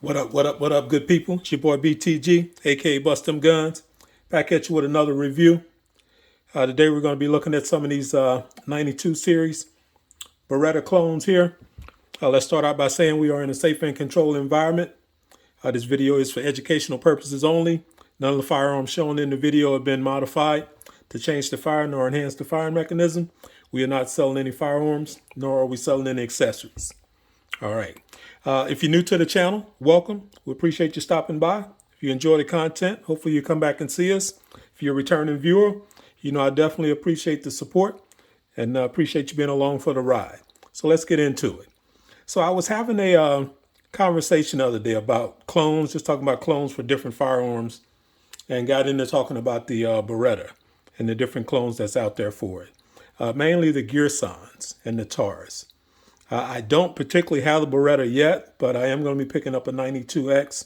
What up, good people? It's your boy BTG, aka Bust Them Guns, back at you with another review. Today we're going to be looking at some of these 92 series Beretta clones here. Let's start out by saying we are in a safe and controlled environment. This video is for educational purposes only. None of the firearms shown in the video have been modified to change the fire nor enhance the firing mechanism. We are not selling any firearms, nor are we selling any accessories. All right. If you're new to the channel, welcome. We appreciate you stopping by. If you enjoy the content, hopefully you come back and see us. If you're a returning viewer, I definitely appreciate the support and appreciate you being along for the ride. So let's get into it. So I was having a conversation the other day about clones, just talking about clones for different firearms, and got into talking about the Beretta and the different clones that's out there for it. Mainly the Girsans and the Taurus. I don't particularly have the Beretta yet, but I am going to be picking up a 92X.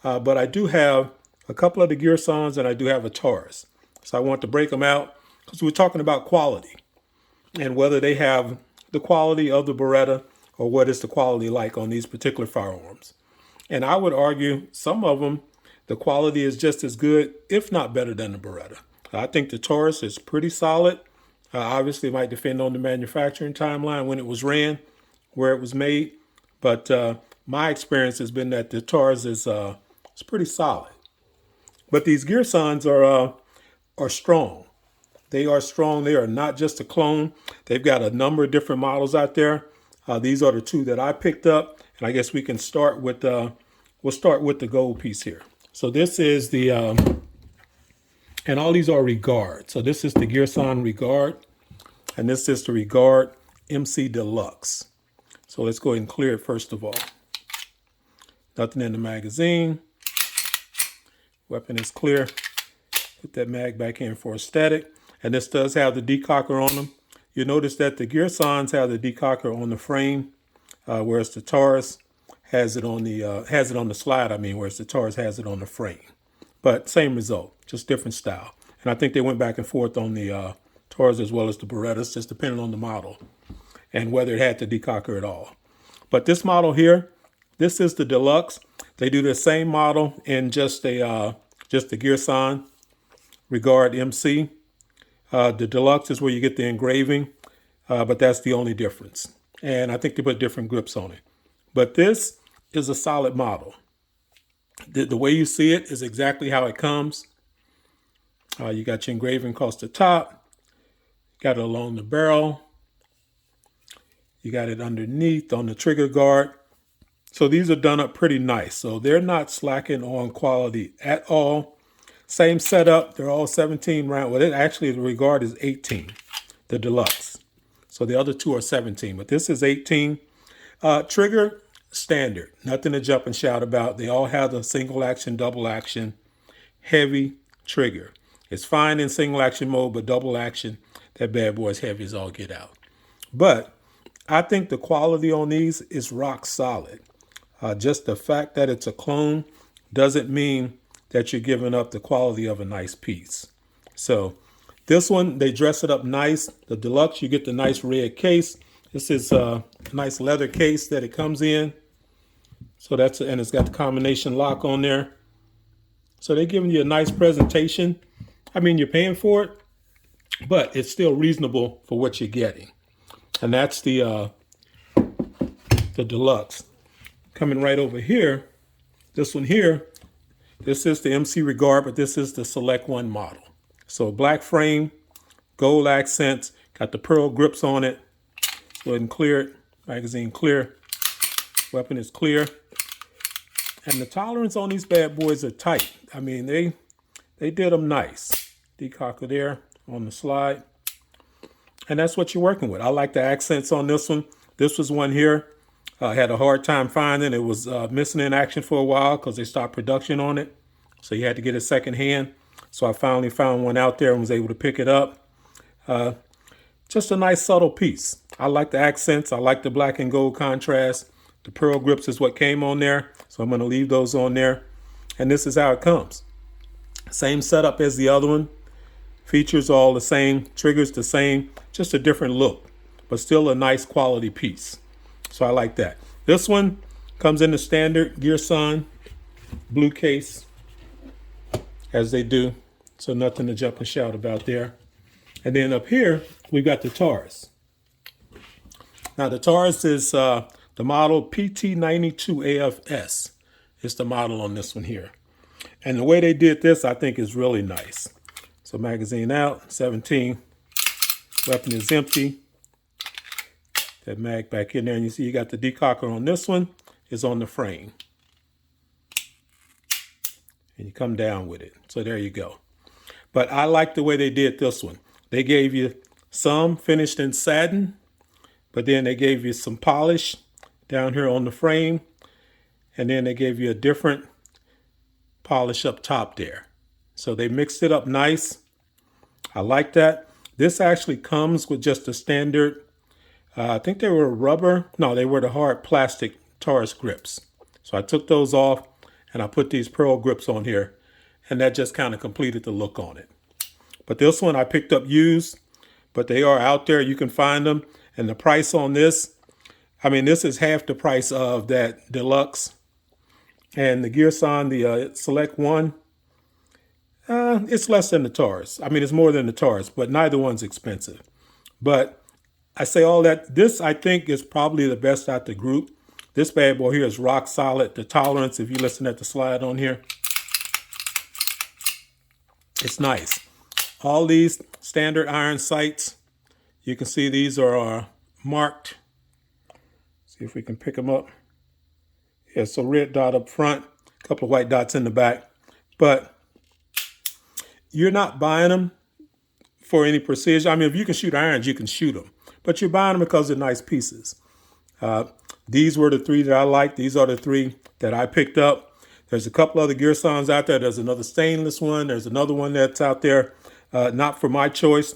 But I do have a couple of the Girsans and I do have a Taurus. So I want to break them out because we're talking about quality and whether they have the quality of the Beretta or what is the quality like on these particular firearms. And I would argue some of them, the quality is just as good, if not better than the Beretta. I think the Taurus is pretty solid. Obviously, it might depend on the manufacturing timeline when it was ran, where it was made. But my experience has been that the Taurus is pretty solid. But these Girsans are strong. They are strong. They are not just a clone. They've got a number of different models out there. These are the two that I picked up. And I guess we can start with, we'll start with the gold piece here. So this is the, and all these are Regard. So this is the Girsan Regard. And this is the Regard MC Deluxe. So let's go ahead and clear it first of all. Nothing in the magazine. Weapon is clear. Put that mag back in for a static. And this does have the decocker on them. You notice that the Girsans have the decocker on the frame, whereas the Taurus has it on the slide. Whereas the Taurus has it on the frame. But same result, just different style. And I think they went back and forth on the Taurus as well as the Berettas, just depending on the model and whether it had the decocker at all. But this model here, this is the Deluxe. They do the same model in just the Girsan Regard MC. The Deluxe is where you get the engraving, but that's the only difference. And I think they put different grips on it. But this is a solid model. The way you see it is exactly how it comes. You got your engraving across the top. Got it along the barrel. You got it underneath on the trigger guard. So these are done up pretty nice. So they're not slacking on quality at all. Same setup. They're all 17 round. Well, actually the Regard is 18, the Deluxe. So the other two are 17, but this is 18. Trigger, standard. Nothing to jump and shout about. They all have the single action, double action, heavy trigger. It's fine in single action mode, but double action, that bad boy is heavy as all get out. But I think the quality on these is rock solid. Just the fact that it's a clone doesn't mean that you're giving up the quality of a nice piece. So this one, they dress it up nice. The Deluxe, you get the nice red case. This is a nice leather case that it comes in. So and it's got the combination lock on there. So they're giving you a nice presentation. You're paying for it, but it's still reasonable for what you're getting. And that's the Deluxe. Coming right over here, this one here, this is the MC Regard, but this is the Select One model. So black frame, gold accents, got the pearl grips on it. Go ahead and clear it. Magazine clear. Weapon is clear. And the tolerance on these bad boys are tight. They did them nice. Decocker there on the slide. And that's what you're working with. I like the accents on this one. This was one here. I had a hard time finding. It was missing in action for a while because they stopped production on it. So you had to get it second hand. So I finally found one out there and was able to pick it up. Just a nice subtle piece. I like the accents. I like the black and gold contrast. The pearl grips is what came on there. So I'm going to leave those on there. And this is how it comes. Same setup as the other one. Features all the same. Triggers the same. Just a different look. But still a nice quality piece. So I like that. This one, Comes in the standard Girsan blue case, as they do. So nothing to jump and shout about there. And then up here, we've got the Taurus. Now the Taurus is the model PT92AFS. It's the model on this one here. And the way they did this, I think, is really nice. So magazine out, 17. Weapon is empty. That mag back in there, and you see you got the decocker on this one. Is on the frame. And you come down with it. So there you go. But I like the way they did this one. They gave you some finished in satin, but then they gave you some polish down here on the frame. And then they gave you a different polish up top there. So they mixed it up nice. I like that. This actually comes with just a standard, I think they were rubber. No, they were the hard plastic Taurus grips. So I took those off and I put these pearl grips on here, and that just kind of completed the look on it. But this one I picked up used, but they are out there. You can find them. And the price on this, I mean, this is half the price of that Deluxe. And the Girsan, the Select One, it's less than the Taurus. I mean, it's more than the Taurus, but neither one's expensive. But I say all that, this I think is probably the best out the group. This bad boy here is rock solid. The tolerance, if you listen at the slide on here, it's nice. All these standard iron sights, you can see these are marked. See if we can pick them up. Yeah, so red dot up front, a couple of white dots in the back. But you're not buying them for any precision. I mean, if you can shoot irons, you can shoot them. But you're buying them because they're nice pieces. These were the three that I liked. These are the three that I picked up. There's a couple other Girsans out there. There's another stainless one. There's another one that's out there, not for my choice.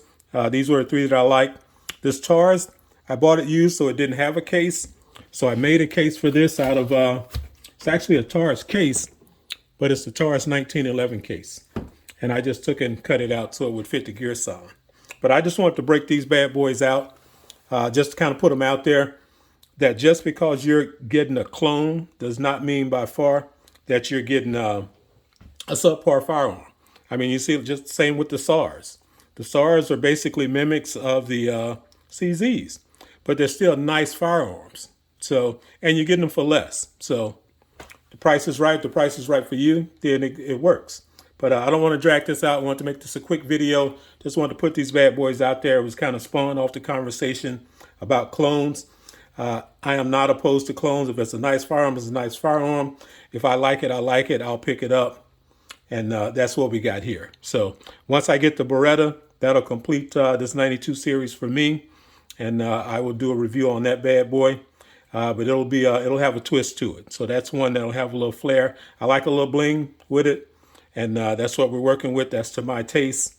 These were the three that I liked. This Taurus, I bought it used, so it didn't have a case. So I made a case for this out of, it's actually a Taurus case, but it's the Taurus 1911 case. And I just took and cut it out so it would fit the Girsan. But I just wanted to break these bad boys out, just to kind of put them out there. That just because you're getting a clone does not mean by far that you're getting a subpar firearm. I mean, you see, just the same with the SARs. The SARs are basically mimics of the CZs, but they're still nice firearms. So, and you're getting them for less. So the price is right. The price is right for you. Then it works. But I don't want to drag this out. I want to make this a quick video. Just wanted to put these bad boys out there. It was kind of spawned off the conversation about clones. I am not opposed to clones. If it's a nice firearm, it's a nice firearm. If I like it, I like it. I'll pick it up. And that's what we got here. So once I get the Beretta, that'll complete this 92 series for me. And I will do a review on that bad boy. But it'll have a twist to it. So that's one that'll have a little flair. I like a little bling with it. And that's what we're working with. That's to my taste.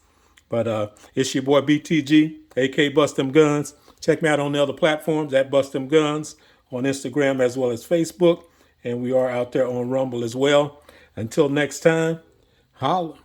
But it's your boy BTG, aka Bust Them Guns. Check me out on the other platforms at Bust Them Guns on Instagram as well as Facebook. And we are out there on Rumble as well. Until next time, holla.